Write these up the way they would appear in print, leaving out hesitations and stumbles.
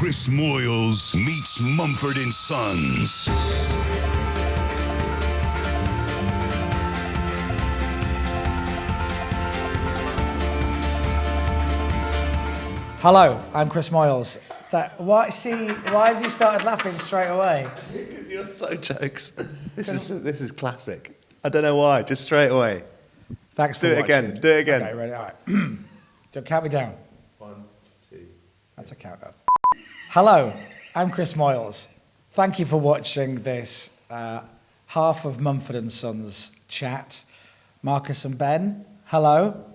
Chris Moyles meets Mumford and Sons. Hello, I'm Chris Moyles. Why have you started laughing straight away? Because you're so jokes. This is classic. I don't know why, just straight away. Thanks for watching. Do it again. Okay, ready? All right. Don't count me down. 1, 2. That's a countdown. Hello, I'm Chris Moyles. Thank you for watching this half of Mumford and Sons chat. Marcus and Ben, hello.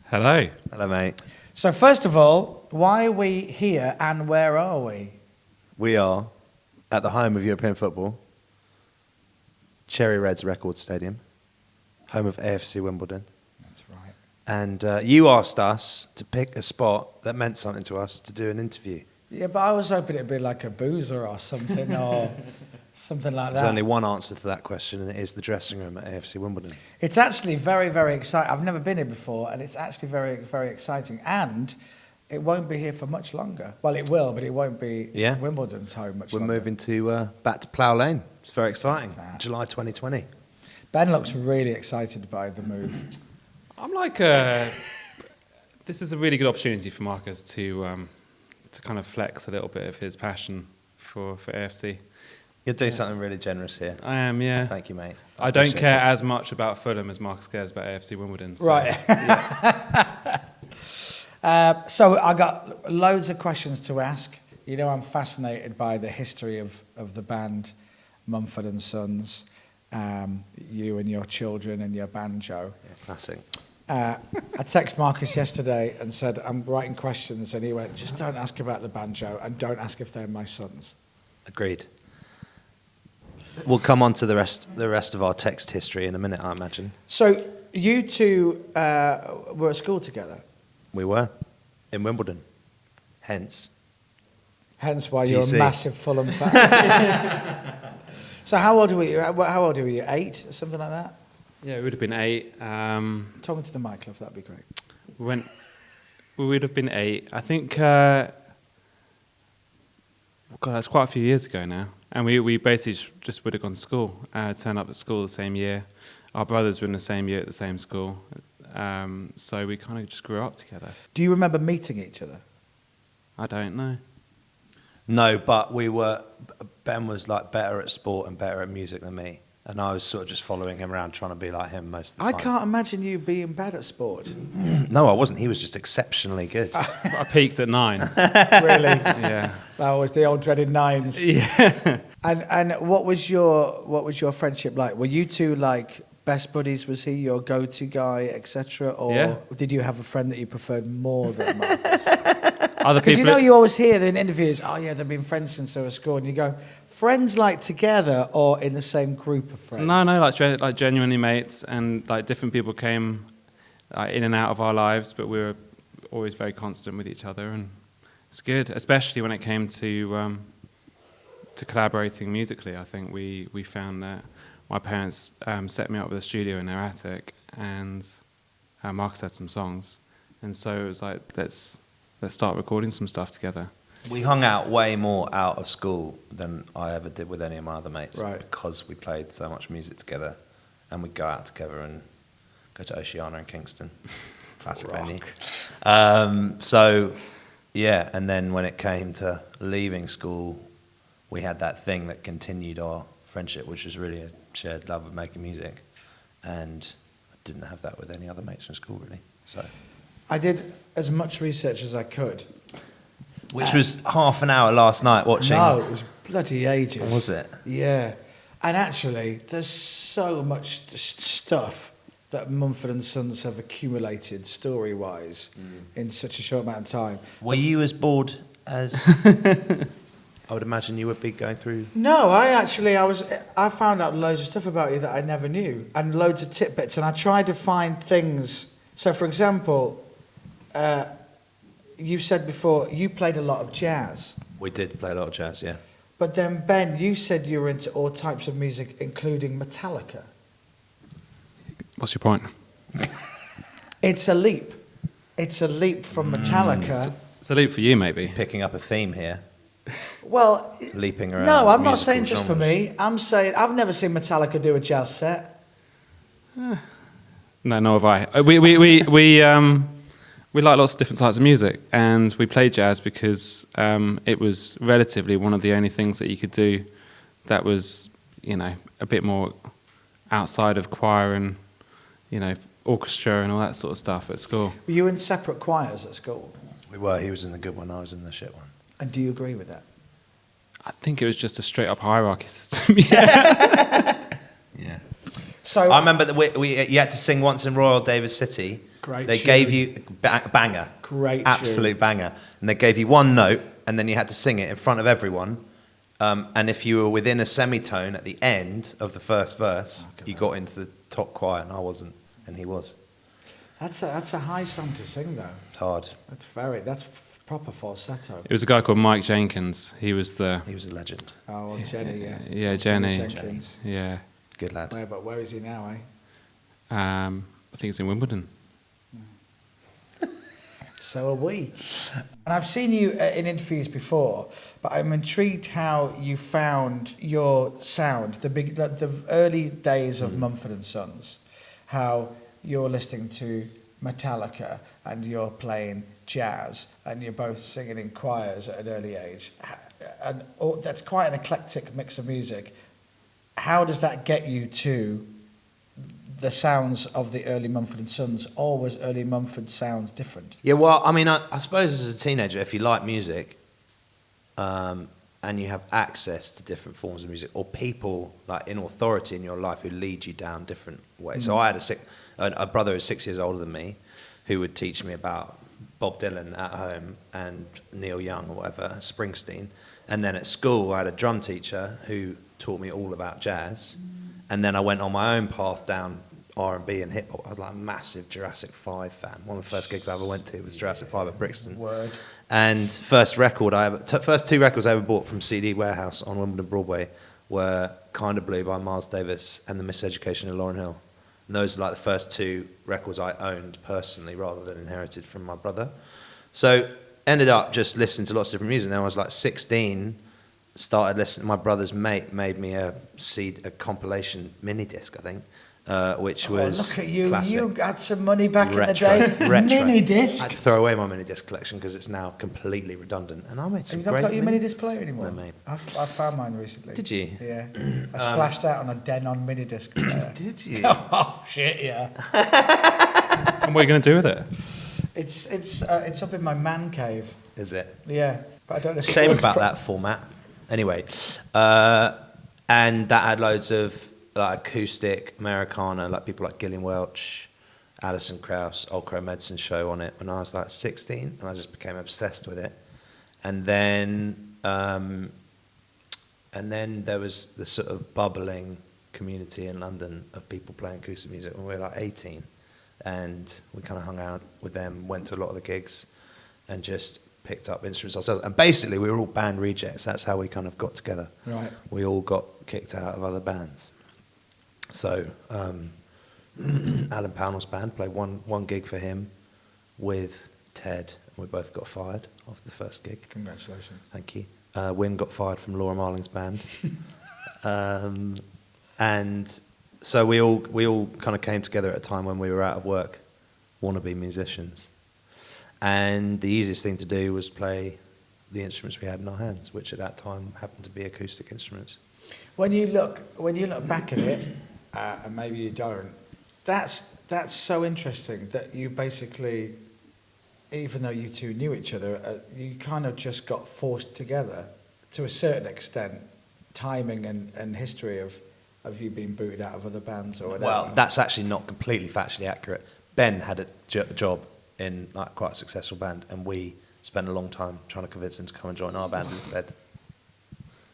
Hello. Hello, mate. So first of all, why are we here and where are we? We are at the home of European football, Cherry Reds Record Stadium, home of AFC Wimbledon. That's right. And you asked us to pick a spot that meant something to us to do an interview. Yeah, but I was hoping it'd be like a boozer or something or something like that. There's only one answer to that question, and it is the dressing room at AFC Wimbledon. It's actually very, very exciting. I've never been here before, and it's actually very, very exciting. And it won't be here for much longer. Well, it will, but it won't be Wimbledon's home much longer. We're moving to back to Plough Lane. It's very exciting. July 2020. Ben looks really excited by the move. I'm like, this is a really good opportunity for Marcus to kind of flex a little bit of his passion for AFC. You're doing something really generous here. I am, yeah. Thank you, mate. I don't care as much about Fulham as Marcus cares about AFC Wimbledon. So. Right. So I got loads of questions to ask. You know, I'm fascinated by the history of the band Mumford and Sons, you and your children and your banjo. Yeah, classic. I texted Marcus yesterday and said, I'm writing questions, and he went, just don't ask about the banjo and don't ask if they're my sons. Agreed. We'll come on to the rest of our text history in a minute, I imagine. So you two were at school together? We were, in Wimbledon. Hence Why DC. you're a massive Fulham fan. So how old were you? How old were you? 8, something like that? Yeah, it would have been 8. Talking to the mic, love, that'd be great. We would have been 8. I think, God, that's quite a few years ago now. And we basically just would have gone to school, turned up at school the same year. Our brothers were in the same year at the same school. So we kind of just grew up together. Do you remember meeting each other? I don't know. No, but Ben was like better at sport and better at music than me. And I was sort of just following him around trying to be like him most of the I time. can't imagine you being bad at sport. No, I wasn't. He was just exceptionally good. I peaked at 9. Really? Yeah. That was the old dreaded 9s. Yeah. And what was your friendship like? Were you two like best buddies? Was he your go-to guy, etc.? Or did you have a friend that you preferred more than Marcus? Because you know you always hear in interviews, oh yeah, they've been friends since they were school, and you go, friends like together or in the same group of friends? No, like genuinely mates, and like different people came in and out of our lives, but we were always very constant with each other, and it's good, especially when it came to collaborating musically. I think we found that my parents set me up with a studio in their attic, and Marcus had some songs, and so it was like let's start recording some stuff together. We hung out way more out of school than I ever did with any of my other mates. Right. Because we played so much music together, and we'd go out together and go to Oceana in Kingston. Classic venue. So, yeah, and then when it came to leaving school, we had that thing that continued our friendship, which was really a shared love of making music. And I didn't have that with any other mates from school, really. So I did as much research as I could. Which was half an hour last night watching. No, it was bloody ages. Was it? Yeah. And actually, there's so much stuff that Mumford and Sons have accumulated story-wise in such a short amount of time. Were you as bored as I would imagine you would be going through? No, I found out loads of stuff about you that I never knew, and loads of tidbits, and I tried to find things. So, for example, you said before you played a lot of jazz. We did play a lot of jazz, yeah. But then, Ben, you said you were into all types of music, including Metallica. What's your point? It's a leap. It's a leap from Metallica. It's a leap for you, maybe. Picking up a theme here. Well, leaping around. no, I'm not musical saying just for genres. me. I'm saying I've never seen Metallica do a jazz set. No, nor have I. We like lots of different types of music, and we played jazz because it was relatively one of the only things that you could do that was, a bit more outside of choir and, orchestra and all that sort of stuff at school. Were you in separate choirs at school? We were. He was in the good one. I was in the shit one. And do you agree with that? I think it was just a straight up hierarchy system. Yeah. Yeah. So I remember that you had to sing once in Royal David City. Great They tune. gave you banger. Great Absolute tune. banger. And they gave you one note, and then you had to sing it in front of everyone. And if you were within a semitone at the end of the first verse, you got into the top choir, and I wasn't, and he was. That's a high song to sing though. It's hard. That's proper falsetto. It was a guy called Mike Jenkins. He was a legend. Oh, well, Jenny, yeah. Yeah, Jenny. Jenkins. Yeah. Good lad. Where is he now, eh? I think it's in Wimbledon. So are we. And I've seen you in interviews before, but I'm intrigued how you found your sound, the early days of Mumford and Sons, how you're listening to Metallica and you're playing jazz and you're both singing in choirs at an early age. And that's quite an eclectic mix of music. How does that get you to the sounds of the early Mumford and Sons, or was early Mumford sounds different? Yeah, well, I mean, I suppose as a teenager, if you like music, and you have access to different forms of music, or people like in authority in your life who lead you down different ways. So I had a brother who's 6 years older than me, who would teach me about Bob Dylan at home and Neil Young or whatever, Springsteen. And then at school, I had a drum teacher who taught me all about jazz. And then I went on my own path down R&B and hip hop. I was like a massive Jurassic 5 fan. One of the first gigs I ever went to was Jurassic 5 at Brixton. Word. And first two records I ever bought from CD Warehouse on Wimbledon Broadway were Kinda Blue by Miles Davis and The Miseducation of Lauryn Hill. And those are like the first two records I owned personally rather than inherited from my brother. So ended up just listening to lots of different music. Then I was like 16, started listening. My brother's mate made me a compilation mini disc, I think, which was look at you! classic. You had some money back Retro. in the day. Retro. Mini I disc. had to throw away my mini disc collection because it's now completely redundant. And I made some You don't great got your mini disc player anymore? No, mate. I found mine recently. Did you? Yeah. I splashed out on a Denon mini disc player. Did you? Oh shit! Yeah. And what are you going to do with it? It's up in my man cave. Is it? Yeah, but I don't know. If it Shame works about that format. Anyway, and that had loads of like acoustic Americana, like people like Gillian Welch, Alison Krauss, Old Crow Medicine Show on it when I was like 16, and I just became obsessed with it. And then there was the sort of bubbling community in London of people playing acoustic music when we were like 18, and we kind of hung out with them, went to a lot of the gigs, and just picked up instruments ourselves. And basically, we were all band rejects. That's how we kind of got together. Right. We all got kicked out of other bands. So Alan Pownell's band played one gig for him with Ted, and we both got fired after the first gig. Congratulations. Thank you. Wynne got fired from Laura Marling's band. And so we all kind of came together at a time when we were out of work, wannabe musicians. And the easiest thing to do was play the instruments we had in our hands, which at that time happened to be acoustic instruments. When you look back at it, and maybe you don't, that's so interesting that you basically, even though you two knew each other, you kind of just got forced together to a certain extent, timing and history of you being booted out of other bands or whatever. Well, that's actually not completely factually accurate. Ben had a job in like quite a successful band, and we spent a long time trying to convince him to come and join our band instead.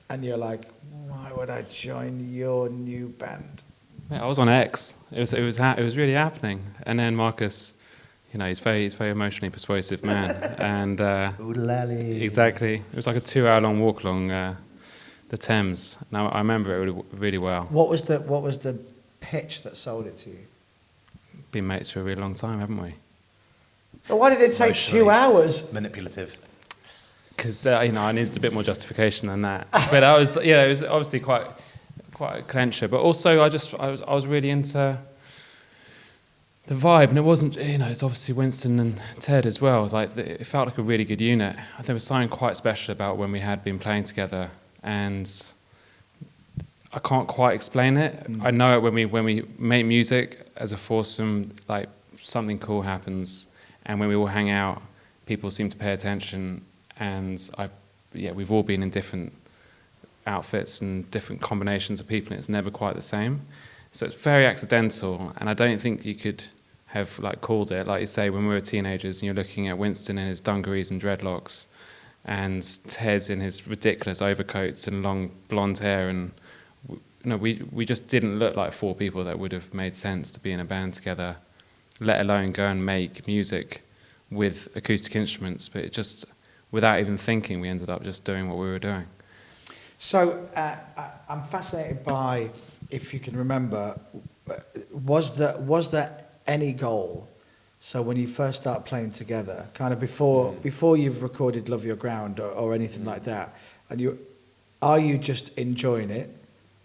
And you're like, why would I join your new band? Yeah, I was on X. It was really happening. And then Marcus, he's very emotionally persuasive man, and exactly, it was like a 2-hour-long walk along the Thames. Now I remember it really, really well. What was the pitch that sold it to you? Been mates for a really long time, haven't we? So why did it take 2 hours? Manipulative. because I needed a bit more justification than that. But I was, it was obviously quite a clencher. But also, I was really into the vibe, and it wasn't, it's obviously Winston and Ted as well. Like it felt like a really good unit. There was something quite special about when we had been playing together, and I can't quite explain it. I know it when we make music as a foursome, like something cool happens, and when we all hang out, people seem to pay attention. And we've all been in different outfits and different combinations of people, and it's never quite the same. So it's very accidental, and I don't think you could have like called it. Like you say, when we were teenagers, and you're looking at Winston in his dungarees and dreadlocks, and Ted in his ridiculous overcoats and long blonde hair, and we just didn't look like four people that would have made sense to be in a band together, let alone go and make music with acoustic instruments. But it just, without even thinking, we ended up just doing what we were doing. So I'm fascinated by, if you can remember, was there any goal? So when you first start playing together, kind of before you've recorded Love Your Ground or anything like that, and are you just enjoying it,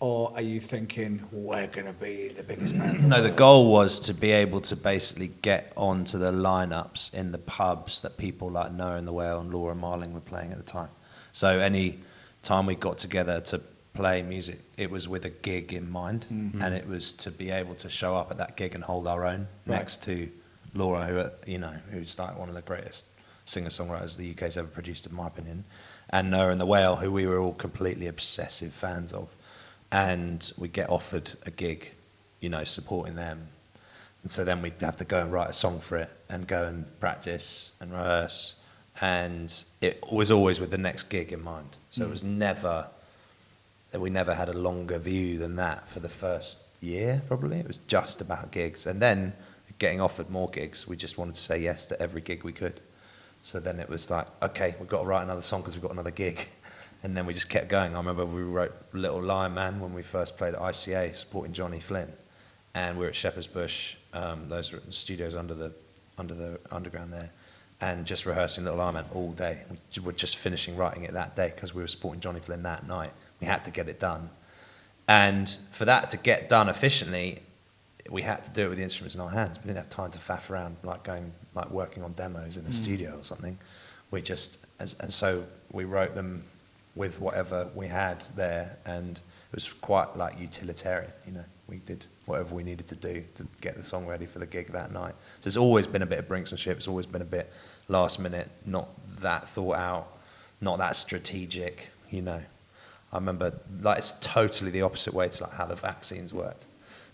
or are you thinking we're going to be the biggest band? No, the goal was to be able to basically get onto the lineups in the pubs that people like Noah and the Whale and Laura Marling were playing at the time. So any time we got together to play music, it was with a gig in mind, and it was to be able to show up at that gig and hold our own next to Laura, who's like one of the greatest singer-songwriters the UK's ever produced, in my opinion, and Noah and the Whale, who we were all completely obsessive fans of. And we get offered a gig, supporting them. And so then we'd have to go and write a song for it and go and practice and rehearse. And it was always with the next gig in mind. So it was we never had a longer view than that for the first year, probably. It was just about gigs. And then getting offered more gigs, we just wanted to say yes to every gig we could. So then it was like, okay, we've got to write another song because we've got another gig. And then we just kept going. I remember we wrote Little Lion Man when we first played at ICA supporting Johnny Flynn. And we were at Shepherd's Bush, those studios under the underground there, and just rehearsing Little Lion Man all day. We were just finishing writing it that day because we were supporting Johnny Flynn that night. We had to get it done. And for that to get done efficiently, we had to do it with the instruments in our hands. We didn't have time to faff around working on demos in the studio or something. And so we wrote them with whatever we had there, and it was quite like utilitarian, We did whatever we needed to do to get the song ready for the gig that night. So it's always been a bit of brinksmanship, it's always been a bit last minute, not that thought out, not that strategic, I remember, it's totally the opposite way to how the Vaccines worked.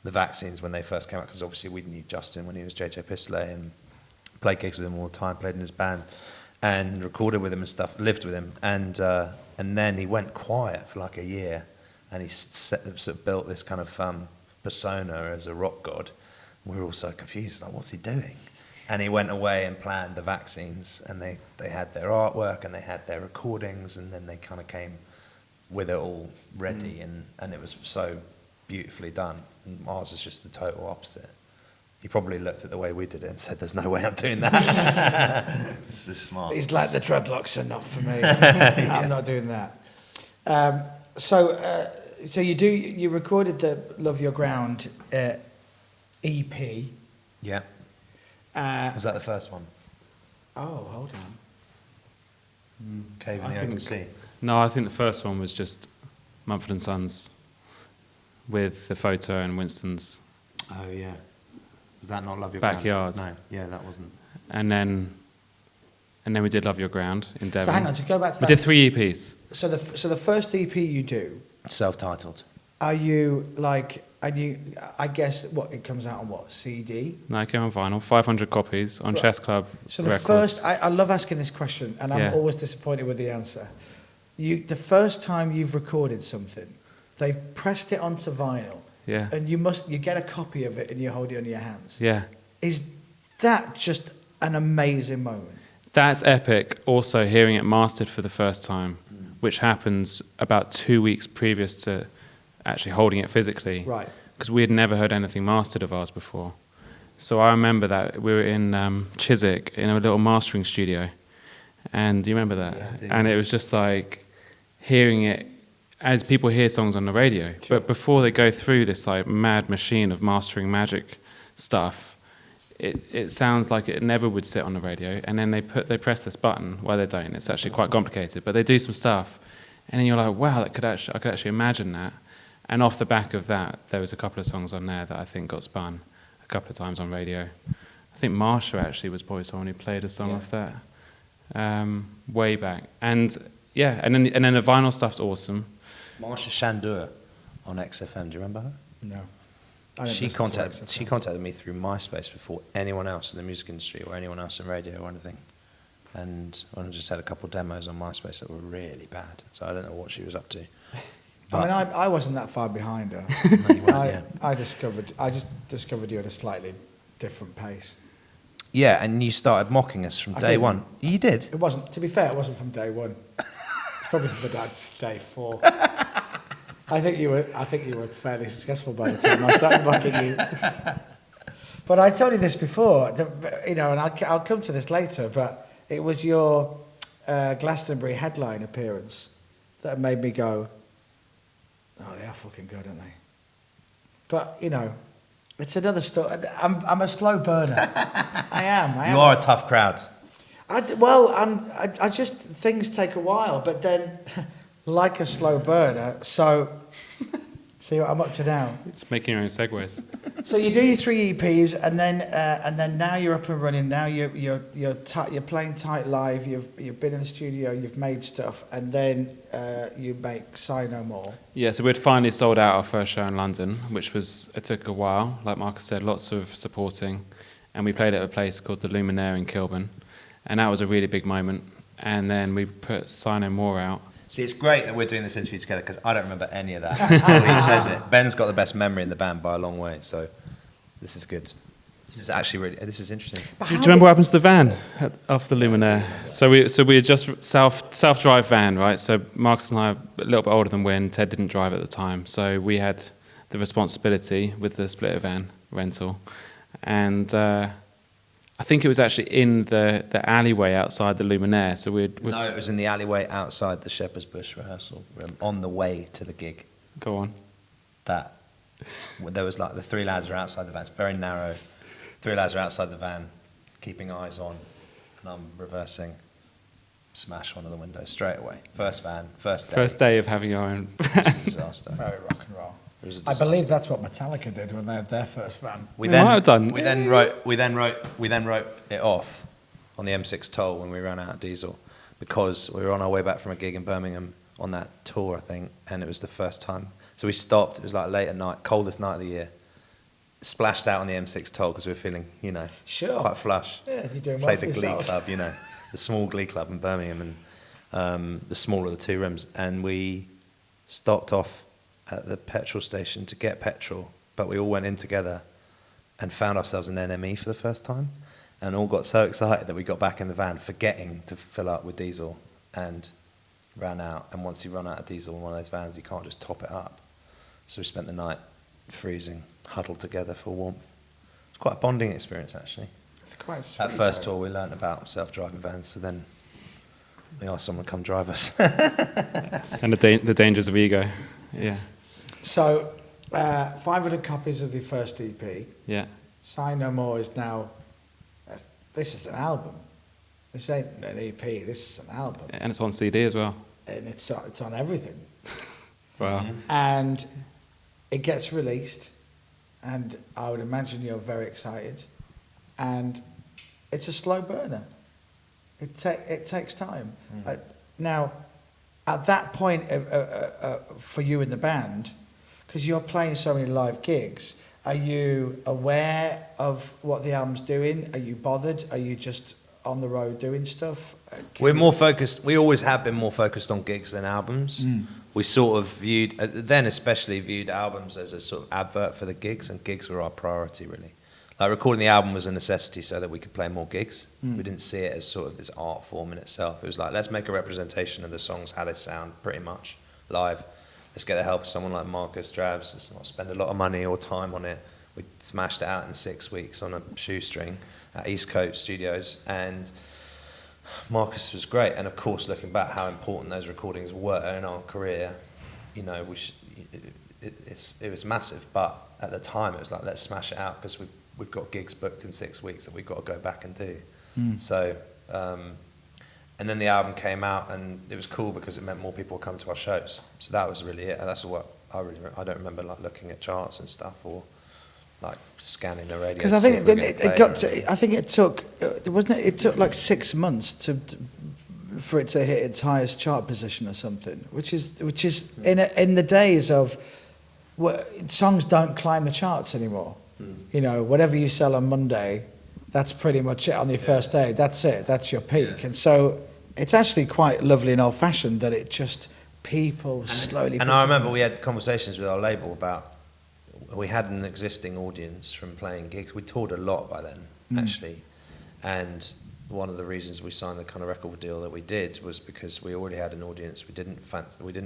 The Vaccines, when they first came out, because obviously we knew Justin when he was JJ Pistolet and played gigs with him all the time, played in his band, and recorded with him and stuff, lived with him, and then he went quiet for like a year, and he sort of built this kind of persona as a rock god. We were all so confused, like, what's he doing? And he went away and planned the Vaccines, and they had their artwork and they had their recordings, and then they kind of came with it all ready, and it was so beautifully done. And ours was just the total opposite. He probably looked at the way we did it and said, there's no way I'm doing that. It's just smart. He's like, the dreadlocks are not for me. I'm not doing that. So you recorded the Love Your Ground EP. Yeah. Was that the first one? Oh, hold on. Cave in the Open Sea. No, I think the first one was just Mumford and Sons with the photo and Winston's. Oh, yeah. Was that not Love Your Backyard? Ground? No, yeah, that wasn't. And then we did Love Your Ground in Devon. So hang on, to go back to that. We did 3 EPs. So the first EP you do, Self-titled. are you like? I guess it comes out on CD? No, it came on vinyl, 500 copies on Chess Club So the Records. first, I love asking this question, and I'm always disappointed with the answer. The first time you've recorded something, they've pressed it onto vinyl. Yeah. And you get a copy of it and you hold it in your hands. Yeah. Is that just an amazing moment? That's epic. Also, hearing it mastered for the first time, which happens about 2 weeks previous to actually holding it physically. Right. Because we had never heard anything mastered of ours before. So I remember that we were in Chiswick in a little mastering studio, And do you remember that? Yeah, I do. And it was just like hearing it as people hear songs on the radio. Sure. But before they go through this like mad machine of mastering magic stuff, it sounds like it never would sit on the radio. And then they press this button. Well, they don't. It's actually quite complicated. But they do some stuff, and then you're like, wow, I could actually imagine that. And off the back of that, there was a couple of songs on there that I think got spun a couple of times on radio. I think Marsha actually was probably someone who played a song off that way back. And yeah, and then the vinyl stuff's awesome. Marsha Shandur on XFM, do you remember her? No. She contacted me through MySpace before anyone else in the music industry or anyone else in radio or anything. And I just had a couple of demos on MySpace that were really bad, so I don't know what she was up to. I mean, I wasn't that far behind her. No, you weren't, yeah. I just discovered you at a slightly different pace. Yeah, and you started mocking us from I day did. one. You did? It wasn't. To be fair, it wasn't from day one. It's probably from day 4. I think you were fairly successful by the time I started mocking you. But I told you this before, and I'll come to this later. But it was your Glastonbury headline appearance that made me go, "Oh, they are fucking good, aren't they?" But it's another story. I'm a slow burner. I am. You are a tough crowd. I just things take a while, but then, like a slow burner. So, see what I'm up to now. Just making your own segues. So you do your 3 EPs, and then now you're up and running. Now you're playing tight live. You've been in the studio. You've made stuff, and then you make Sigh No More. Yeah, so we'd finally sold out our first show in London, it took a while. Like Marcus said, lots of supporting, and we played at a place called the Luminaire in Kilburn, and that was a really big moment. And then we put Sigh No More out. See, it's great that we're doing this interview together because I don't remember any of that until he says it. Ben's got the best memory in the band by a long way, so this is good. This is actually this is interesting. Do you remember what happened to the van after the Luminaire? So we had just self-drive van, right? So Marcus and I are a little bit older than Wyn. Ted didn't drive at the time, so we had the responsibility with the splitter van rental, and I think it was actually in the alleyway outside the Luminaire. So no, it was in the alleyway outside the Shepherd's Bush rehearsal room on the way to the gig. Go on. There was like the 3 lads are outside the van. It's very narrow. 3 lads are outside the van, keeping eyes on, and I'm reversing, smash one of the windows straight away. First van, first day. First day of having your own. It was a disaster. Very rock and roll. It was a I disaster. believe that's what Metallica did when they had their first van. We might have done. We then wrote it off on the M6 toll when we ran out of diesel because we were on our way back from a gig in Birmingham on that tour, I think, and it was the first time. So we stopped. It was like late at night, coldest night of the year. Splashed out on the M6 toll because we were feeling, Sure. quite flush. Yeah, you're doing well Played for the Glee yourself. Club, the small Glee Club in Birmingham, and the smaller of the 2 rooms, and we stopped off at the petrol station to get petrol, but we all went in together and found ourselves an NME for the first time, and all got so excited that we got back in the van, forgetting to fill up with diesel, and ran out. And once you run out of diesel in one of those vans, you can't just top it up. So we spent the night freezing, huddled together for warmth. It's quite a bonding experience, actually. It's quite sweet. That first tour, we learnt about self-driving vans, so then we asked someone to come drive us. And the dangers of ego. Yeah. So, 500 copies of the first EP. Yeah. Sigh No More is now. This is an album. This ain't an EP. This is an album, And it's on CD as well. and it's on everything. Wow. And it gets released, and I would imagine you're very excited. And it's a slow burner. It takes time. Now, at that point for you in the band, because you're playing so many live gigs, are you aware of what the album's doing? Are you bothered? Are you just on the road doing stuff? We're more focused. We always have been more focused on gigs than albums. We sort of viewed, especially viewed albums as a sort of advert for the gigs, and gigs were our priority, really. Like recording the album was a necessity so that we could play more gigs. We didn't see it as sort of this art form in itself. It was like, let's make a representation of the songs, how they sound, pretty much, live. Let's get the help of someone like Marcus Drabs. Let's not spend a lot of money or time on it. We smashed it out in 6 weeks on a shoestring at East Coast Studios, and Marcus was great, and of course, looking back, how important those recordings were in our career, you know, it was massive. But at the time, it was like, let's smash it out because we've got gigs booked in 6 weeks that we've got to go back and do. So, and then the album came out, and it was cool because it meant more people would come to our shows. So that was really it. And that's what I don't remember like looking at charts and stuff or like scanning the radio. Because I think it took like 6 months for it to hit its highest chart position or something, which is in the days of songs don't climb the charts anymore. You know, whatever you sell on Monday, that's pretty much it on your first day. That's it. That's your peak. And so it's actually quite lovely and old-fashioned that it just people slowly. And I remember we had conversations with our label about. We had an existing audience from playing gigs. We toured a lot by then, actually. And one of the reasons we signed the kind of record deal that we did was because we already had an audience. We didn't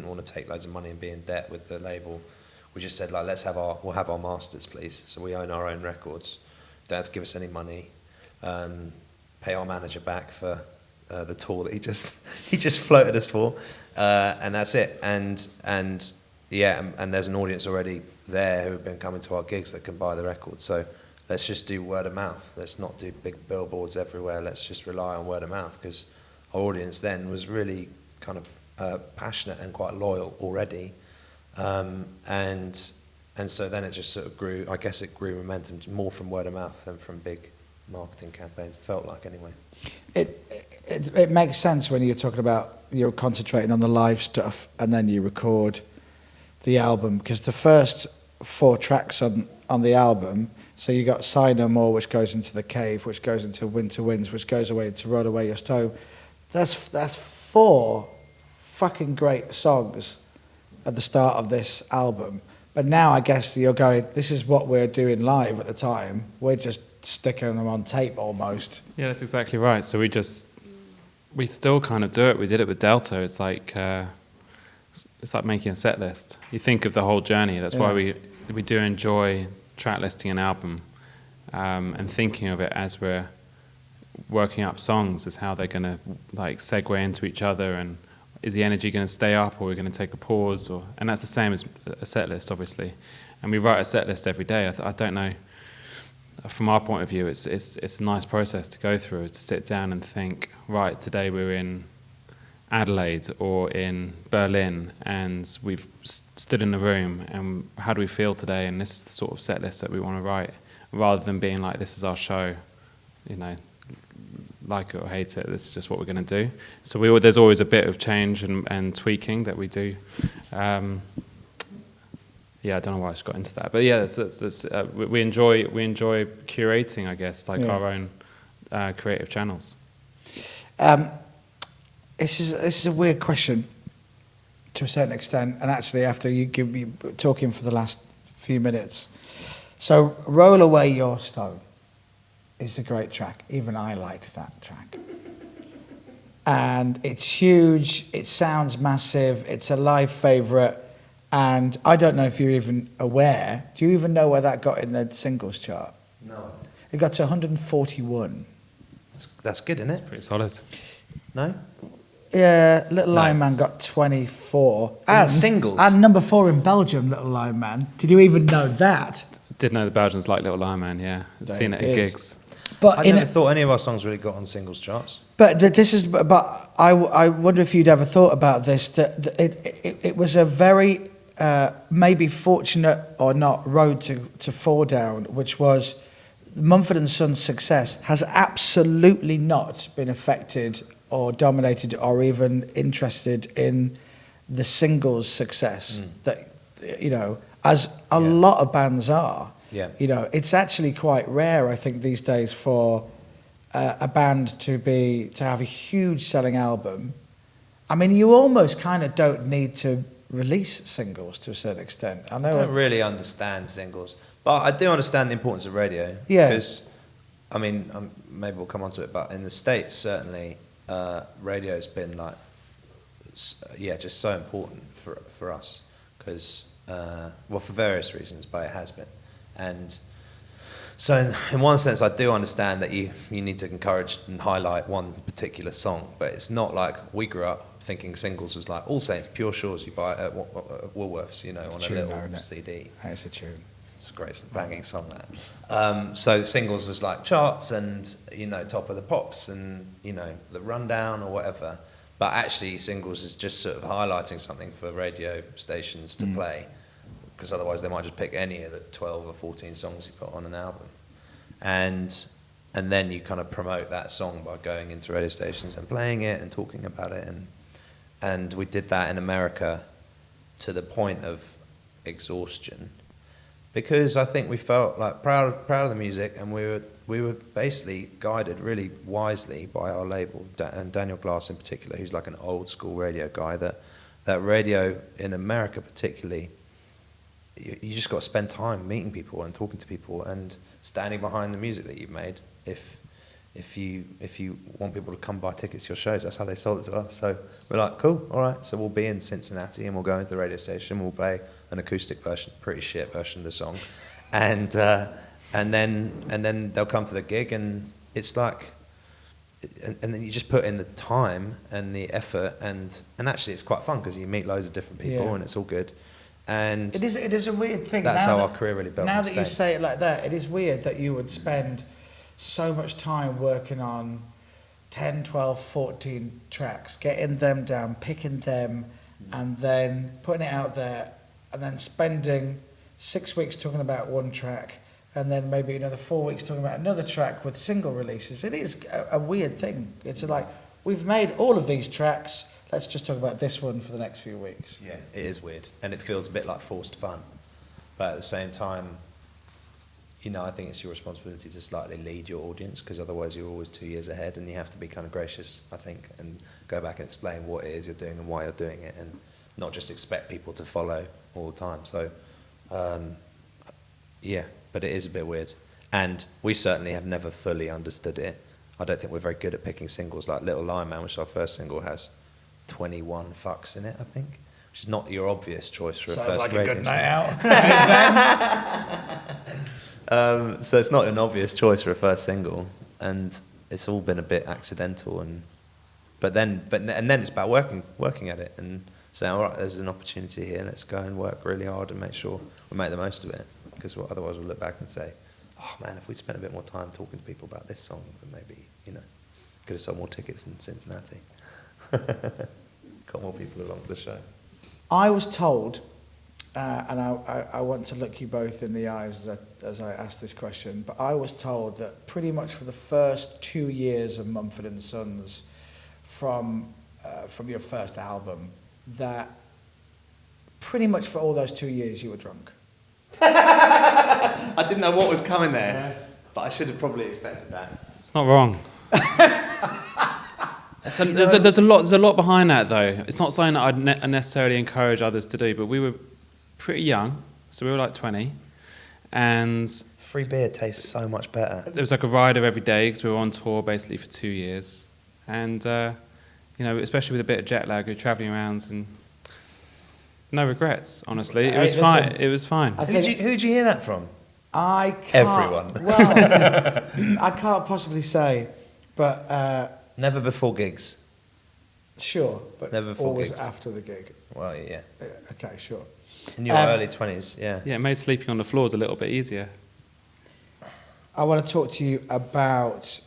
want to take loads of money and be in debt with the label. We just said, like, we'll have our masters, please. So we own our own records. Don't have to give us any money. Pay our manager back for the tour that he just floated us for, and that's it. And there's an audience already there who've been coming to our gigs that can buy the record. So let's just do word of mouth. Let's not do big billboards everywhere. Let's just rely on word of mouth, because our audience then was really kind of passionate and quite loyal already. And so then it just sort of grew. I guess it grew momentum more from word of mouth than from big marketing campaigns. It felt like anyway. It makes sense when you're talking about you're concentrating on the live stuff and then you record the album, because the first 4 tracks on the album, so you got Sigh No More, which goes into The Cave, which goes into Winter Winds, which goes away to Roll Away Your Stone. That's 4 fucking great songs at the start of this album. But now I guess you're going, this is what we're doing live at the time. We're just sticking them on tape almost. Yeah, that's exactly right. So we still kind of do it. We did it with Delta. It's like making a set list. You think of the whole journey. That's why we do enjoy track listing an album, and thinking of it as we're working up songs as how they're going to like segue into each other, and is the energy going to stay up, or are we going to take a pause? And that's the same as a set list, obviously. And we write a set list every day. I don't know. From our point of view, it's a nice process to go through, to sit down and think, right, today we're in Adelaide or in Berlin, and we've stood in the room, and how do we feel today? And this is the sort of set list that we want to write, rather than being like, this is our show, you know, like it or hate it, this is just what we're going to do. So there's always a bit of change and tweaking that we do. Yeah, I don't know why I just got into that, but yeah, we enjoy curating, I guess, like our own creative channels. This is a weird question to a certain extent, and actually after you give me talking for the last few minutes. So Roll Away Your Stone is a great track. Even I liked that track. And it's huge, it sounds massive, it's a live favourite, and I don't know if you're even aware, do you even know where that got in the singles chart? No. It got to 141. That's good, isn't it? It's pretty solid. No? Yeah, Little Lion Man got 24. And singles? And number 4 in Belgium, Little Lion Man. Did you even know that? Did know the Belgians like Little Lion Man, yeah. I've seen it at gigs. But I never thought any of our songs really got on singles charts. But I wonder if you'd ever thought about this, that it was a very maybe fortunate or not road to fall down, which was Mumford and Sons' success has absolutely not been affected or dominated or even interested in the singles success that, you know, as a lot of bands are. Yeah. You know, it's actually quite rare, I think, these days for a band to have a huge selling album. I mean, you almost kind of don't need to release singles to a certain extent. I don't really understand singles, but I do understand the importance of radio. Yeah. Because, I mean, maybe we'll come on to it, but in the States, certainly, radio's been like, just so important for us. Because, for various reasons, but it has been. And So in one sense, I do understand that you need to encourage and highlight one particular song, but it's not like we grew up thinking singles was like All Saints, Pure Shores you buy at Woolworths, you know, on a little CD. It's a tune. It's a great banging song, that. So singles was like charts and, you know, Top of the Pops and, you know, the Rundown or whatever. But actually singles is just sort of highlighting something for radio stations to play, because otherwise they might just pick any of the 12 or 14 songs you put on an album. And then you kind of promote that song by going into radio stations and playing it and talking about it. And we did that in America to the point of exhaustion, because I think we felt like proud of the music, and we were basically guided really wisely by our label, and Daniel Glass in particular, who's like an old school radio guy, that radio in America particularly, you just got to spend time meeting people and talking to people and standing behind the music that you've made. If you want people to come buy tickets to your shows, that's how they sold it to us. So we're like, cool, all right. So we'll be in Cincinnati and we'll go into the radio station. We'll play an acoustic version, pretty shit version of the song, and then they'll come to the gig, and it's like, and then you just put in the time and the effort, and actually it's quite fun because you meet loads of different people and it's all good. And it is a weird thing. That's how our career really built. Now that you say it like that, it is weird that you would spend so much time working on 10, 12, 14 tracks, getting them down, picking them, and then putting it out there, and then spending 6 weeks talking about one track, and then maybe another 4 weeks talking about another track with single releases. It is a weird thing. It's like, we've made all of these tracks, let's just talk about this one for the next few weeks. Yeah, it is weird, and it feels a bit like forced fun, but at the same time, you know, I think it's your responsibility to slightly lead your audience, because otherwise you're always 2 years ahead, and you have to be kind of gracious, I think, and go back and explain what it is you're doing and why you're doing it, and not just expect people to follow all the time. So, yeah, but it is a bit weird, and we certainly have never fully understood it. I don't think we're very good at picking singles. Like Little Lion Man, which is our first single, has 21 fucks in it, I think, which is not your obvious choice for a first radio Sounds like a good night out. So it's not an obvious choice for a first single, and it's all been a bit accidental. But then it's about working at it and saying, all right, there's an opportunity here. Let's go and work really hard and make sure we make the most of it. Because otherwise we'll look back and say, oh man, if we'd spent a bit more time talking to people about this song, then maybe, you know, could have sold more tickets in Cincinnati. Got more people along to the show. I was told, and I want to look you both in the eyes as I ask this question, but I was told that pretty much for the first 2 years of Mumford and Sons, from your first album, that pretty much for all those 2 years you were drunk. I didn't know what was coming there, but I should have probably expected that. It's not wrong. There's a lot behind that, though. It's not something that I'd necessarily encourage others to do, but we were pretty young, so we were like 20, and Free beer tastes so much better. there was like a rider every day because we were on tour basically for 2 years, and you know, especially with a bit of jet lag, we were travelling around, and no regrets, honestly. It was fine. It was fine. Who'd you hear that from? I can't. Everyone. Well, I can't possibly say, but Never before gigs. sure, but Never before always gigs. after the gig. Well, yeah. Okay, sure. In your early 20s, yeah. Yeah, it made sleeping on the floors a little bit easier. I want to talk to you about.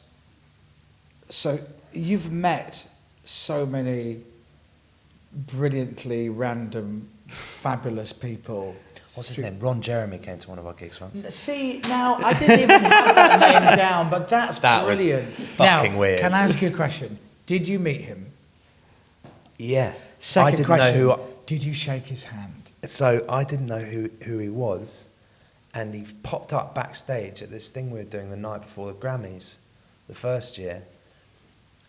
So you've met so many brilliantly random, fabulous people. What's his name? Ron Jeremy came to one of our gigs once. See, now, I didn't even have that name down, but that was brilliant. fucking weird. Can I ask you a question? Did you meet him? Yeah. Second I didn't question, know did you shake his hand? So I didn't know who he was, and he popped up backstage at this thing we were doing the night before the Grammys, the first year,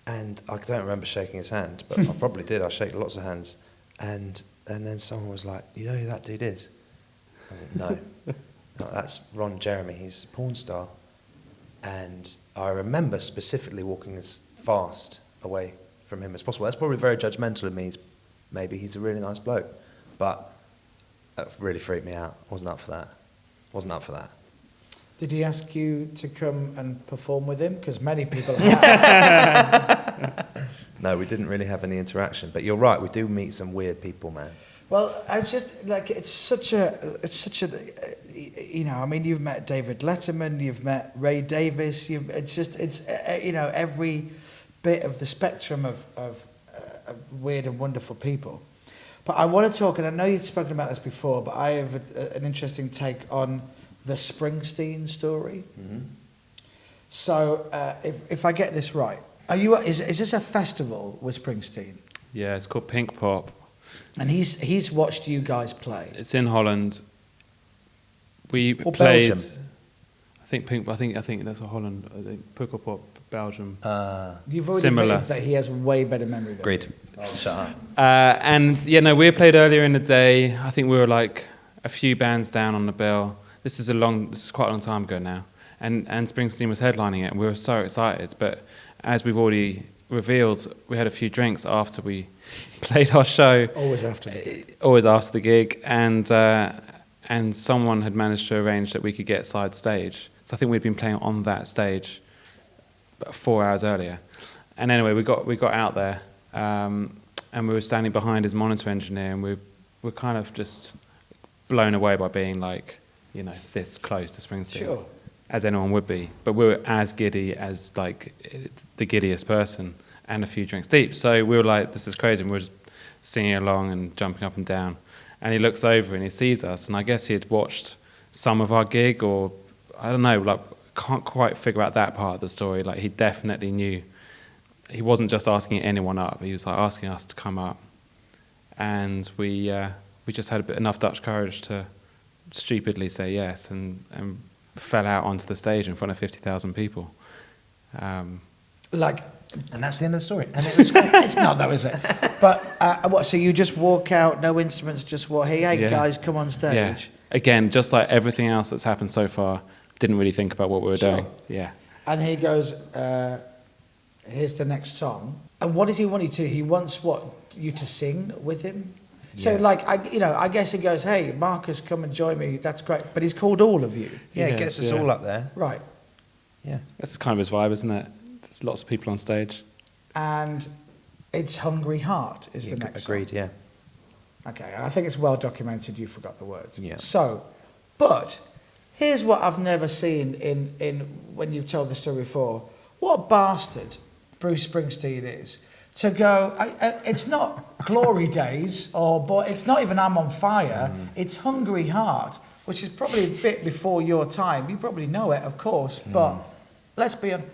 and I don't remember shaking his hand, but I probably did. I shook lots of hands, and then someone was like, "You know who that dude is?" I went, no, that's Ron Jeremy. He's a porn star, and I remember specifically walking as fast away from him as possible. That's probably very judgmental of me. Maybe he's a really nice bloke, but that really freaked me out. Wasn't up for that. Did he ask you to come and perform with him? Because many people have. No, we didn't really have any interaction. But you're right, we do meet some weird people, man. Well, I just like it's such a you know, I mean, you've met David Letterman, you've met Ray Davis, it's every bit of the spectrum of weird and wonderful people. But I want to talk, and I know you've spoken about this before, but I have an interesting take on the Springsteen story. Mm-hmm. So, if I get this right, is this a festival with Springsteen? Yeah, it's called Pink Pop. And he's watched you guys play. It's in Holland. We Or played. Belgium. I think that's a Holland. I think Pink Pop, Belgium. You've already Similar. admitted that he has way better memory than Agreed. you. Oh, shut up. And yeah, no, we played earlier in the day. I think we were like a few bands down on the bill. This is quite a long time ago now. And Springsteen was headlining it, and we were so excited. But as we've already revealed, we had a few drinks after we played our show. Always after the gig. Always after the gig, and someone had managed to arrange that we could get side stage. So I think we'd been playing on that stage about 4 hours earlier. And anyway, we got out there, and we were standing behind his monitor engineer, and we were kind of just blown away by being like, you know, this close to Springsteen. Sure. As anyone would be. But we were as giddy as like the giddiest person, and a few drinks deep. So we were like, this is crazy. And we were just singing along and jumping up and down. And he looks over and he sees us. And I guess he had watched some of our gig, or I don't know, like, can't quite figure out that part of the story. Like, he definitely knew. He wasn't just asking anyone up. He was like asking us to come up. And we just had enough Dutch courage to stupidly say yes, and fell out onto the stage in front of 50,000 people. And that's the end of the story. And it was great. It's not, that was it. But what? So you just walk out, no instruments, just walk. Hey, Yeah. guys, come on stage. Yeah. Again, just like everything else that's happened so far, didn't really think about what we were doing. Yeah. And he goes, here's the next song. And what does he want you to? He wants what, you to sing with him? So, like, I guess he goes, hey, Marcus, come and join me. That's great. But he's called all of you. Yeah, it Yeah, gets us yeah. all up there. Right. Yeah. That's kind of his vibe, isn't it? There's lots of people on stage. And it's Hungry Heart is the next Agreed, song. yeah. Okay, and I think it's well documented you forgot the words. Yeah. So, but here's what I've never seen in when you've told the story before. What a bastard Bruce Springsteen is. To go, it's not Glory Days, but it's not even I'm on Fire. It's Hungry Heart, which is probably a bit before your time. You probably know it, of course, but let's be honest.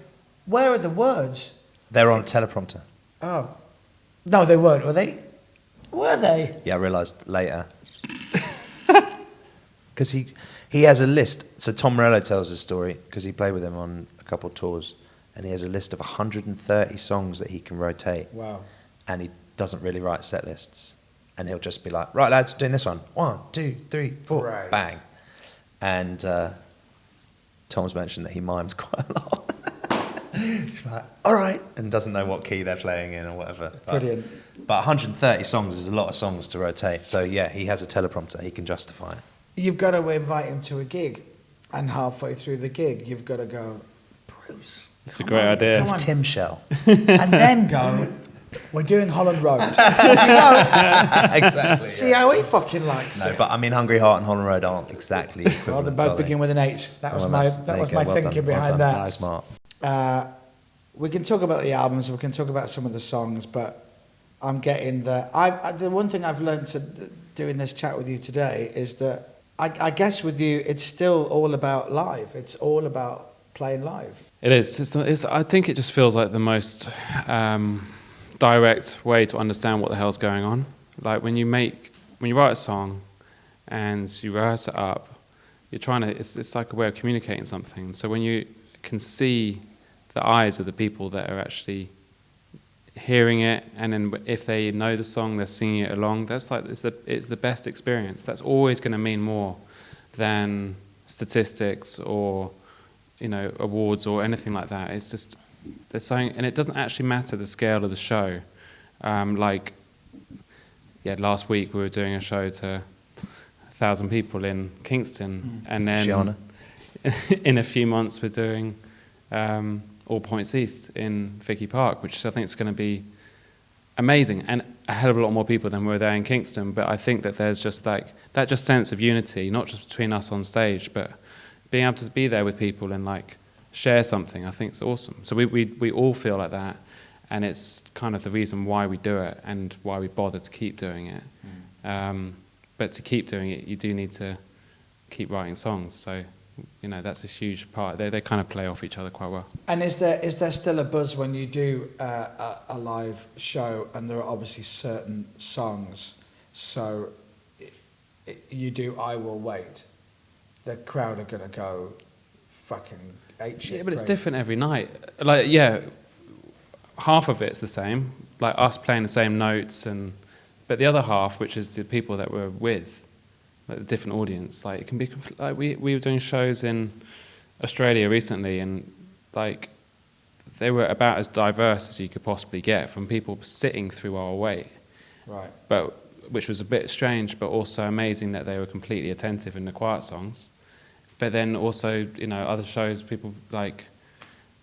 Where are the words? They're on a teleprompter. Oh, no, they weren't, were they? Were they? Yeah, I realised later. Because he has a list. So Tom Morello tells his story, because he played with him on a couple of tours. And he has a list of 130 songs that he can rotate. Wow. And he doesn't really write set lists. And he'll just be like, right, lads, doing this one. 1, 2, 3, 4, Right. bang. And Tom's mentioned that he mimes quite a lot. He's like, all right. And doesn't know what key they're playing in or whatever. Brilliant. But 130 songs is a lot of songs to rotate. So, yeah, he has a teleprompter. He can justify it. You've got to invite him to a gig, and halfway through the gig, you've got to go, Bruce. It's a great idea. Come on. Tim Shell. And then go, we're doing Holland Road. Exactly. See how he fucking likes No, it. but I mean, Hungry Heart and Holland Road aren't exactly Well, equivalent. they both are they? begin with an H. That was Well, my that's- there you go. Well thinking done, well behind done. that. Smart. We can talk about the albums, we can talk about some of the songs, but I'm getting the one thing I've learned to doing this chat with you today is that I guess with you, it's still all about live. It's all about playing live. It is. I think it just feels like the most direct way to understand what the hell's going on. Like when you write a song and you rehearse it up, you're trying to. It's like a way of communicating something. So when you can see the eyes of the people that are actually hearing it, and then if they know the song, they're singing it along. That's like it's the best experience. That's always going to mean more than statistics or awards or anything like that. It's just there's something, and it doesn't actually matter the scale of the show. Last week we were doing a show to 1,000 people in Kingston, and then Shiana. in a few months we're doing All Points East in Vicky Park, which I think is going to be amazing, and a hell of a lot more people than were there in Kingston. But I think that there's just like that just sense of unity, not just between us on stage, but being able to be there with people and like share something. I think it's awesome. So we all feel like that, and it's kind of the reason why we do it and why we bother to keep doing it. But to keep doing it, you do need to keep writing songs. So, you know, that's a huge part. They kind of play off each other quite well. And is there still a buzz when you do a live show, and there are obviously certain songs, so you do I Will Wait, the crowd are going to go fucking apeshit. Yeah, but it's crazy. different every night. Like, yeah, half of it's the same, like us playing the same notes, but the other half, which is the people that we're with, like the different audience, like it can be like we were doing shows in Australia recently, and like they were about as diverse as you could possibly get, from people sitting through our wait, Right. but which was a bit strange, but also amazing that they were completely attentive in the quiet songs. But then also, you know, other shows, people like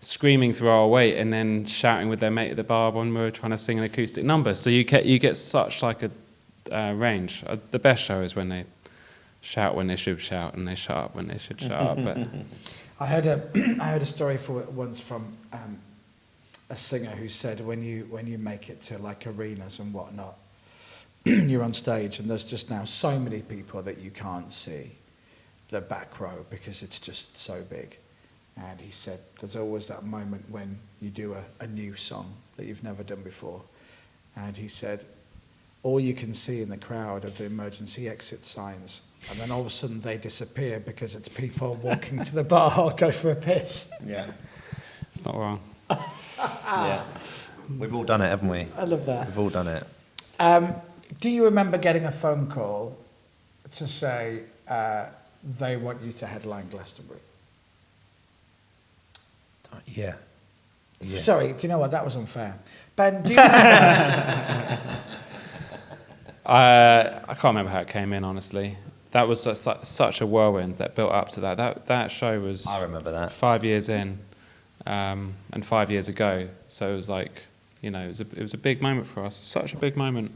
screaming through our wait and then shouting with their mate at the bar when we were trying to sing an acoustic number. So you get such like a range. The best show is when they shout when they should shout and they shut up when they should shut up. But I heard a story once from a singer who said when you make it to like arenas and whatnot, you're on stage and there's just now so many people that you can't see the back row because it's just so big. And he said there's always that moment when you do a new song that you've never done before. And he said all you can see in the crowd are the emergency exit signs. And then all of a sudden they disappear because it's people walking to the bar or go for a piss. Yeah. it's not wrong. Yeah. We've all done it, haven't we? I love that. We've all done it. Do you remember getting a phone call to say they want you to headline Glastonbury? Yeah. Yeah. Sorry, do you know what? That was unfair. Ben, do you remember? I can't remember how it came in, honestly. That was such a whirlwind that built up to that. That show was I remember that. 5 years in, and 5 years ago. So it was like, you know, it was a big moment for us. Such a big moment.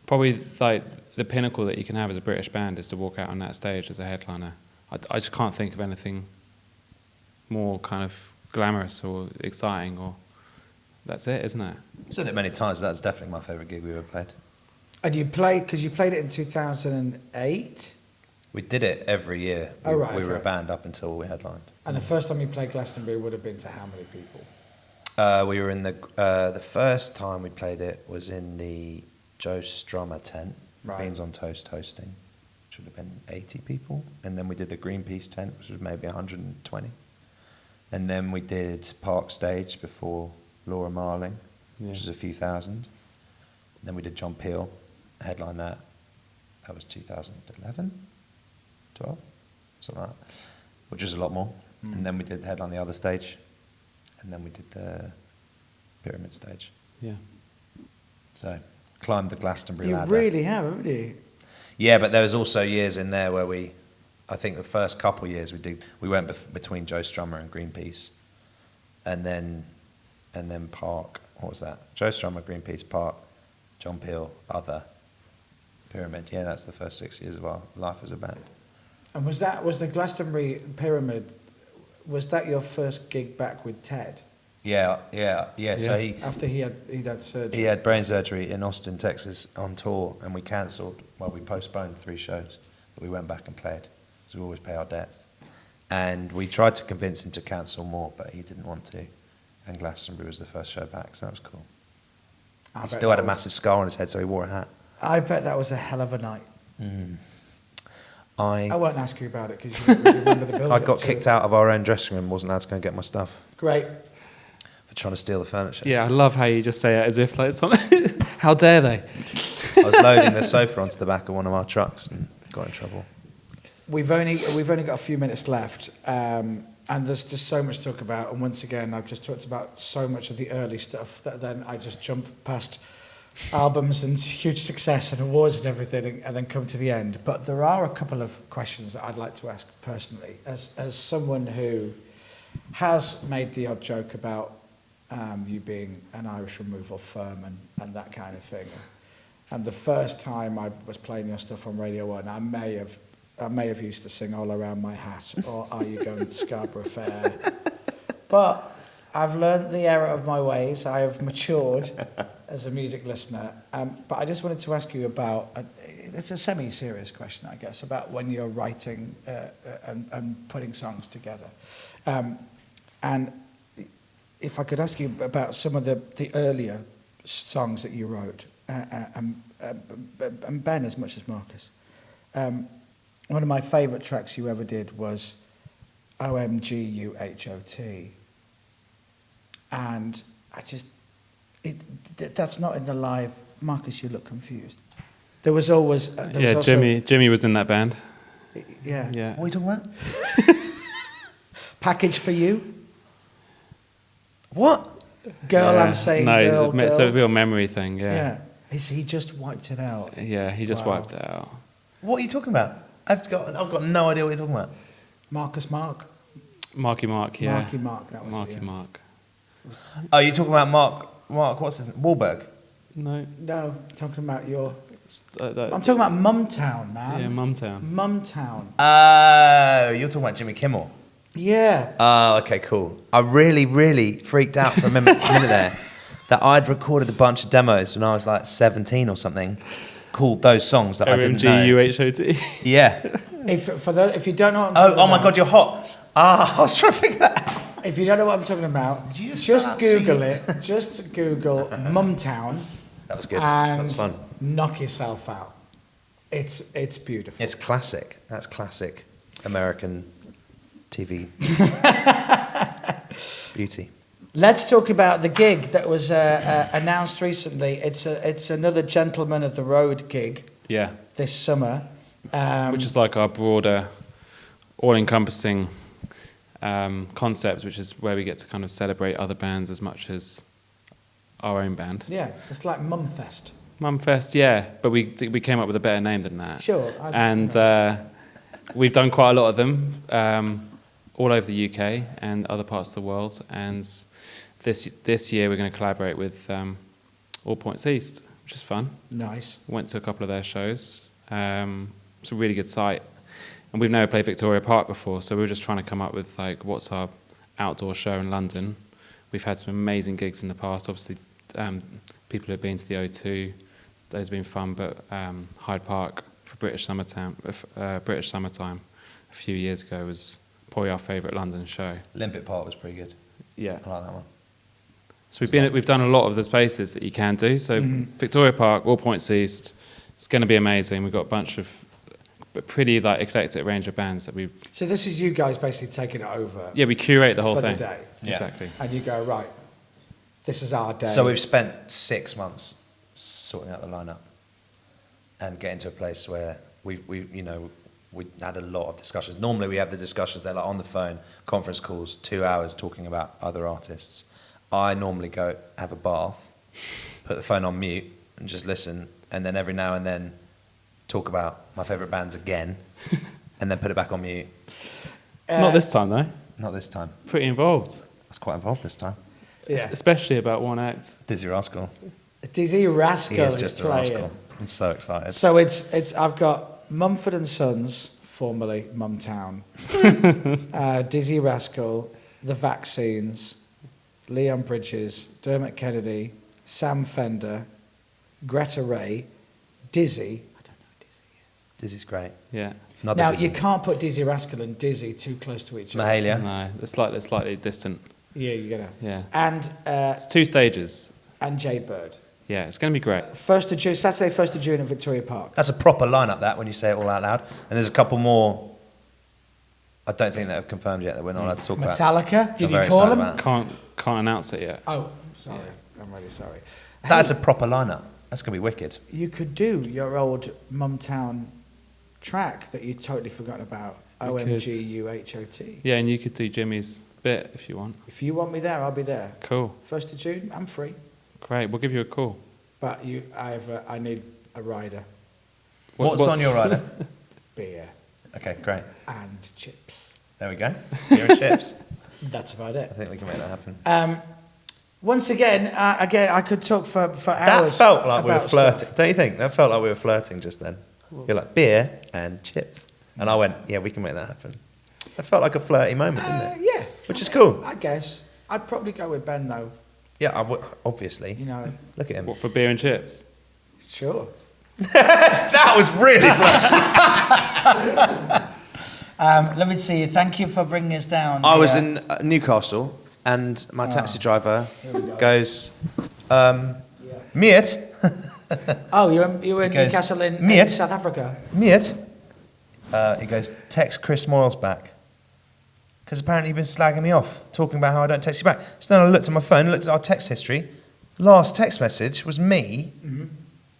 Probably like the pinnacle that you can have as a British band is to walk out on that stage as a headliner. I just can't think of anything more kind of glamorous or exciting, or that's it, isn't it? I've said it many times. That's definitely my favourite gig we ever played. And you played, because you played it in 2008, We did it every year. Oh, right, we were a okay. band up until we headlined. and the first time you played Glastonbury would have been to how many people? We were in the first time we played it was in the Joe Strummer tent, Right. Beans on Toast hosting, which would have been 80 people. And then we did the Greenpeace tent, which was maybe 120. And then we did Park Stage before Laura Marling, Yeah. which was a few thousand. Then we did John Peel, headline that. That was 2011, 12, something like that, which was a lot more. And then we did headline the other stage. And then we did the Pyramid stage. Yeah. So climbed the Glastonbury You ladder. really have, haven't you? Yeah, but there was also years in there where I think the first couple of years we went between Joe Strummer and Greenpeace, and then Park. What was that? Joe Strummer, Greenpeace, Park, John Peel, other, Pyramid. Yeah, that's the first 6 years of our life as a band. And was the Glastonbury Pyramid, was that your first gig back with Ted? Yeah. So After he'd had surgery? he had brain surgery in Austin, Texas, on tour, and we cancelled. Well, we postponed 3 shows, but we went back and played, because we always pay our debts. And we tried to convince him to cancel more, but he didn't want to. And Glastonbury was the first show back, so that was cool. I He bet still had that a was- massive scar on his head, so he wore a hat. I bet that was a hell of a night. I I won't ask you about it because you don't really remember the build. I got kicked out of our own dressing room, wasn't allowed to go and get my stuff Great. for trying to steal the furniture. Yeah, I love how you just say it as if like something. How dare they? I was loading the sofa onto the back of one of our trucks and got in trouble. We've only got a few minutes left, and there's just so much to talk about. And once again, I've just talked about so much of the early stuff that then I just jump past albums and huge success and awards and everything, and then come to the end. But there are a couple of questions that I'd like to ask personally, as someone who has made the odd joke about you being an Irish removal firm and that kind of thing. And the first time I was playing your stuff on Radio 1, I may have used to sing All Around My Hat or Are You Going to Scarborough Fair? But I've learned the error of my ways. I have matured as a music listener. But I just wanted to ask you about, it's a semi-serious question, I guess, about when you're writing and putting songs together. And if I could ask you about some of the earlier songs that you wrote, and Ben as much as Marcus. One of my favourite tracks you ever did was OMGUHOT. And that's not in the live. Marcus, you look confused. There was always... there was also, Jimmy was in that band. Yeah. What are you talking about? Package for You? What? Girl, I'm saying girl. It's a real memory thing, Yeah. He just wiped it out. Yeah, he just wiped it out. What are you talking about? I've got no idea what you're talking about. Marcus Mark? Marky Mark, yeah. Marky Mark, that was Marky it. Yeah. Mark. Oh, you're talking about Mark, what's his name? Wahlberg? No. No, talking about your... That, I'm talking about Mumtown, man. yeah, Mumtown. Mumtown. Oh, you're talking about Jimmy Kimmel. Yeah. Oh, okay, cool. I really, really freaked out for a minute there that I'd recorded a bunch of demos when I was like 17 or something, called those songs that I didn't know. OMGUHOT. Yeah. If you don't know what I'm talking about... Oh my God, you're hot. I was trying to figure that out. If you don't know what I'm talking about, Did you just Google it. Just Google Mumtown. That was good. That was fun. Knock yourself out. It's beautiful. It's classic. That's classic American TV beauty. Let's talk about the gig that was announced recently. It's another Gentlemen of the Road gig. Yeah. This summer, Which is like our broader, all-encompassing concept, which is where we get to kind of celebrate other bands as much as our own band. Yeah, it's like Mumfest. Mumfest, yeah, but we came up with a better name than that. Sure. We've done quite a lot of them all over the UK and other parts of the world. And this year we're going to collaborate with All Points East, which is fun. Nice. Went to a couple of their shows. It's a really good site. And we've never played Victoria Park before, so we were just trying to come up with like what's our outdoor show in London. We've had some amazing gigs in the past. Obviously, people who have been to the O2, those have been fun. But Hyde Park for British Summertime a few years ago was probably our favourite London show. Olympic Park was pretty good. Yeah, I like that one. so we've done a lot of the spaces that you can do. So Victoria Park, All Points East, it's going to be amazing. We've got a bunch of pretty like eclectic range of bands that we. So this is you guys basically taking it over. Yeah, we curate the whole for thing. the day. Yeah. Exactly. And you go, right, this is our day. So we've spent 6 months sorting out the lineup and getting to a place where we had a lot of discussions. Normally we have the discussions, they're like on the phone, conference calls, 2 hours talking about other artists. I normally go have a bath, put the phone on mute and just listen, and then every now and then talk about my favourite bands again, and then put it back on mute. Not this time though. Not this time. Pretty involved. I was quite involved this time. Yeah. Especially about one act. Dizzee Rascal. Dizzee Rascal He is is just a playing. rascal. I'm so excited. So it's I've got Mumford and Sons, formerly Mumtown, Dizzee Rascal, The Vaccines, Leon Bridges, Dermot Kennedy, Sam Fender, Greta Ray, Dizzee. I don't know who Dizzee is. Dizzee's great. Yeah. Another Now Dizzee. you can't put Dizzee Rascal and Dizzee too close to each other. Mahalia. No, it's slightly distant. Yeah, you're gonna. Yeah. And It's 2 stages. Jay Bird. Yeah, it's going to be great. 1st of June, Saturday, 1st of June at Victoria Park. That's a proper lineup, that, when you say it all out loud. And there's a couple more, I don't think that have confirmed yet, that we're not allowed to talk about. Metallica, did I'm you very call excited them? about. Can't announce it yet. Oh, sorry. I'm really sorry. That's a proper lineup. That's going to be wicked. You could do your old Mumtown track that you'd totally forgotten about. We could. OMGUHOT. Yeah, and you could do Jimmy's bit if you want. If you want me there, I'll be there. Cool. 1st of June, I'm free. Great. We'll give you a call. But I need a rider. What's on your rider? Beer Okay, great. and chips. There we go. Beer and chips. That's about it. I think we can make that happen. Once again, I could talk for hours. That felt like we were about flirting. stuff. Don't you think? That felt like we were flirting just then. You're like, beer and chips. And I went, yeah, we can make that happen. That felt like a flirty moment, didn't it? Yeah. Which is cool. I guess. I'd probably go with Ben, though. Yeah, I would, obviously. You know. Look at him. What, for beer and chips? Sure. That was really flirty. Let me see. Thank you for bringing us down. I was in Newcastle, and my taxi driver goes, mate. Oh, you were in He goes, Newcastle in "Mate." South Africa? Mate. He goes, text Chris Moyles back. Because apparently you've been slagging me off, talking about how I don't text you back. So then I looked at my phone, looked at our text history. Last text message was me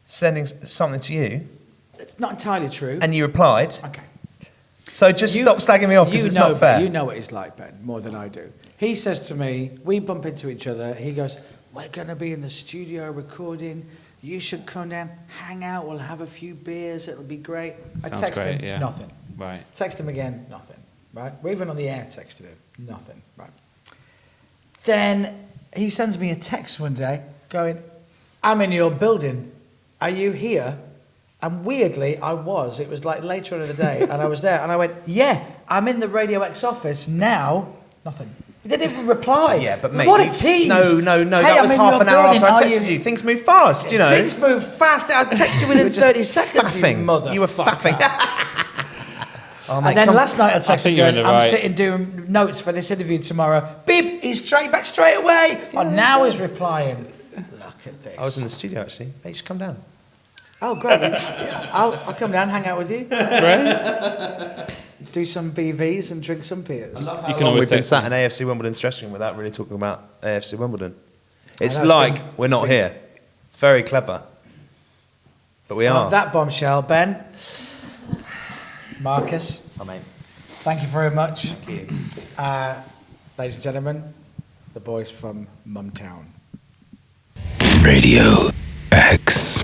sending something to you. It's not entirely true. And you replied. Okay. So just stop slagging me off because it's not fair. You know what he's like, Ben, more than I do. He says to me, we bump into each other. He goes, we're going to be in the studio recording. You should come down, hang out. We'll have a few beers. It'll be great. I Sounds text great, him, yeah. nothing. Right. Text him again, nothing. Right? We're even on the air texted him, nothing. Right. Then he sends me a text one day going, I'm in your building. Are you here? And weirdly, I was. It was like later on in the day, and I was there. And I went, yeah, I'm in the Radio X office now. Nothing. He didn't even reply. Yeah, but mate, what a tease. No, Hey, that was I'm in half your an hour building. after I Are texted you. Things move fast, you know. Things move fast. I texted you within 30 seconds, faffing. you motherfucker. You were faffing. Oh, mate, And then come- last night I I texted think you, you're in going, the I'm right. sitting doing notes for this interview tomorrow. Beep, he's straight back straight away. And now he's replying. Look at this. I was in the studio actually. Hey, you should come down. Oh, great. I'll come down, hang out with you. Right? Do some BVs and drink some beers. You can We've always been text sat me. in AFC Wimbledon's dressing room without really talking about AFC Wimbledon. It's know, it's like been- we're not here. It's very clever. But we are. On that bombshell, Ben, Marcus, I mean, thank you very much. thank you. Ladies and gentlemen, the boys from Mumtown. Radio X.